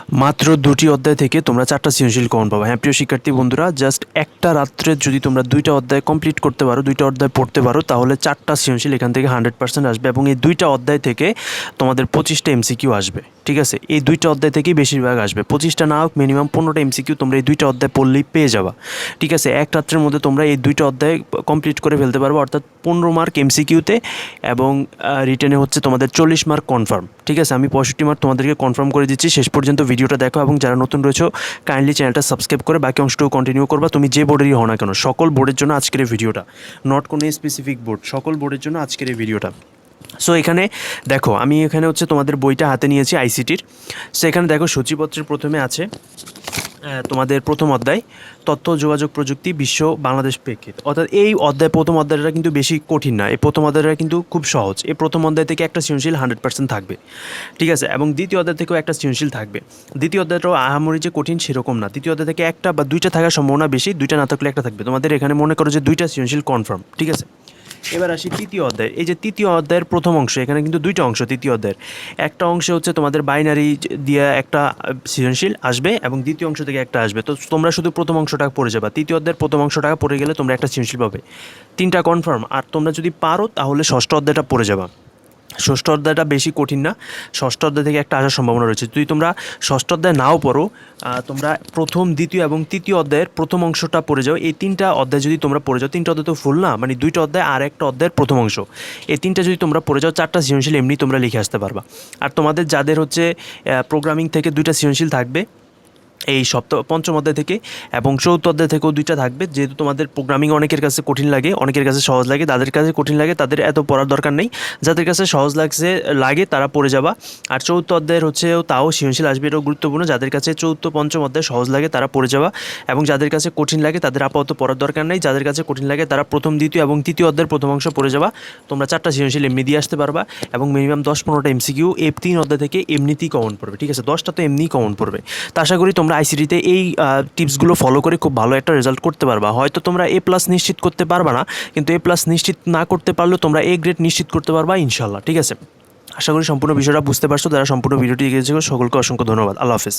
মাত্র ২টি অধ্যায় থেকে তোমরা ৪টা সৃজনশীল কমন পাবে। হ্যাঁ প্রিয় শিক্ষার্থী বন্ধুরা, জাস্ট একটা রাত্রে যদি তোমরা ২টা অধ্যায় কমপ্লিট করতে পারো, ২টা অধ্যায় পড়তে পারো, তাহলে 4টা সৃজনশীল এখান থেকে 100% আসবে এবং এই 2টা অধ্যায় থেকে তোমাদের 25টা এমসিকিউ আসবে। ঠিক আছে, এই 2টা অধ্যায় থেকেই বেশিরভাগ আসবে। 25টা না হোক, মিনিমাম 15টা এমসিকিউ তোমরা এই 2টা অধ্যায় পড়লেই পেয়ে যাবা। ঠিক আছে, এক রাত্রের মধ্যে তোমরা এই 2টা অধ্যায় কমপ্লিট করে ফেলতে পারবো, অর্থাৎ 15 মার্ক এমসিকিউতে এবং রিটেনে হচ্ছে তোমাদের 40 মার্ক কনফার্ম। ঠিক আছে, আমি 65 মার্ক তোমাদেরকে কনফার্ম করে দিচ্ছি। শেষ পর্যন্ত ভিডিওটা দেখো এবং যারা নতুন রয়েছে কাইন্ডলি চ্যানেলটা সাবস্ক্রাইব করে বাকি অংশটুকু কন্টিনিউ করবা। তুমি যে বোর্ডেরই হও না কেন, সকল বোর্ডের জন্য আজকের এই ভিডিওটা, নট কোনো স্পেসিফিক বোর্ড, সকল বোর্ডের জন্য আজকের এই ভিডিওটা। সো এখানে দেখো, আমি এখানে হচ্ছে তোমাদের বইটা হাতে নিয়েছি আইসিটির। সো এখানে দেখো সূচিপত্রের প্রথমে আছে তোমাদের প্রথম অধ্যায় তথ্য যোগাযোগ প্রযুক্তি বিশ্ব বাংলাদেশ প্রেক্ষিত। অর্থাৎ এই অধ্যায়, প্রথম অধ্যায়টা কিন্তু বেশি কঠিন না, এই প্রথম অধ্যায়টা কিন্তু খুব সহজ। এই প্রথম অধ্যায় থেকে একটা সৃজনশীল 100% থাকবে। ঠিক আছে, এবং দ্বিতীয় অধ্যায় থেকেও একটা সৃজনশীল থাকবে। দ্বিতীয় অধ্যায়টাও আহামরি যে কঠিন সেরকম না, দ্বিতীয় অধ্যায় থেকে একটা বা দুইটা থাকার সম্ভাবনা বেশি, দুইটা না থাকলে একটা থাকবে। তোমাদের এখানে মনে করো যে 2টা সৃজনশীল কনফার্ম। ঠিক আছে, এবার আসি তৃতীয় অধ্যায়। এই যে তৃতীয় অধ্যায়ের প্রথম অংশ, এখানে কিন্তু 2টা অংশ তৃতীয় অধ্যায়ের। একটা অংশে হচ্ছে তোমাদের বাইনারি দিয়ে একটা সৃজনশীল আসবে এবং দ্বিতীয় অংশ থেকে একটা আসবে। তো তোমরা শুধু প্রথম অংশটা পড়ে যাবা, তৃতীয় অধ্যায়ের প্রথম অংশটা পড়ে গেলে তোমরা একটা সৃজনশীল পাবে। 3টা কনফার্ম। আর তোমরা যদি পারো তাহলে ষষ্ঠ অধ্যায়টা পড়ে যাবা। ষষ্ঠ অধ্যায়টা বেশি কঠিন না, ষষ্ঠ অধ্যায় থেকে একটা আসার সম্ভাবনা রয়েছে। যদি তোমরা ষষ্ঠ অধ্যায় নাও পড়ো, তোমরা প্রথম, দ্বিতীয় এবং তৃতীয় অধ্যায়ের প্রথম অংশটা পড়ে যাও। এই 3টা অধ্যায় যদি তোমরা পড়ে যাও, 3টা অধ্যায় তো ফুল না, মানে 2টা অধ্যায় আর একটা অধ্যায়ের প্রথম অংশ, এই 3টা যদি তোমরা পড়ে যাও, 4টা সৃজনশীল এমনি তোমরা লিখে আসতে পারবা। আর তোমাদের যাদের হচ্ছে প্রোগ্রামিং থেকে 2টা সৃজনশীল থাকবে এই পঞ্চম অধ্যায় থেকে, এবং চতুর্থ অধ্যায় থেকেও 2টা থাকবে। যেহেতু তোমাদের প্রোগ্রামিং অনেকের কাছে কঠিন লাগে, অনেকের কাছে সহজ লাগে, তাদের কাছে কঠিন লাগে, তাদের এত পড়ার দরকার নেই। যাদের কাছে সহজ লাগে তারা পড়ে যাবা। আর চতুর্থ অধ্যায়ের হচ্ছে তাও সৃজনশীল আসবে, এটাও গুরুত্বপূর্ণ। যাদের কাছে চতুর্থ পঞ্চম অধ্যায় সহজ লাগে তারা পড়ে যাবা, এবং যাদের কাছে কঠিন লাগে তাদের আপাতত পড়ার দরকার নেই। যাদের কাছে কঠিন লাগে তারা প্রথম, দ্বিতীয় এবং তৃতীয় অধ্যায়ের প্রথম অংশ পড়ে যাবা। তোমরা 4টা সৃজনশীল এমনি দিয়ে আসতে পারবা এবং মিনিমাম 10-15টা এমসিকিউ এই 3 অধ্যায় থেকে এমনিতেই কমন পড়বে। ঠিক আছে, 10টা তো এমনিই কমন পড়বে। তো আশা করি তোমরা আইসিটিতে এই টিপসগুলো ফলো করে খুব ভালো একটা রেজাল্ট করতে পারবা। হয়তো তোমরা এ প্লাস নিশ্চিত করতে পারবা না, কিন্তু এ প্লাস নিশ্চিত না করতে পারলেও তোমরা এ গ্রেড নিশ্চিত করতে পারবা ইনশাল্লাহ। ঠিক আছে, আশা করি সম্পূর্ণ বিষয়টা বুঝতে পারছো। যারা সম্পূর্ণ ভিডিওটি দেখেছো সকলকে অসংখ্য ধন্যবাদ। আল্লাহ হাফেজ।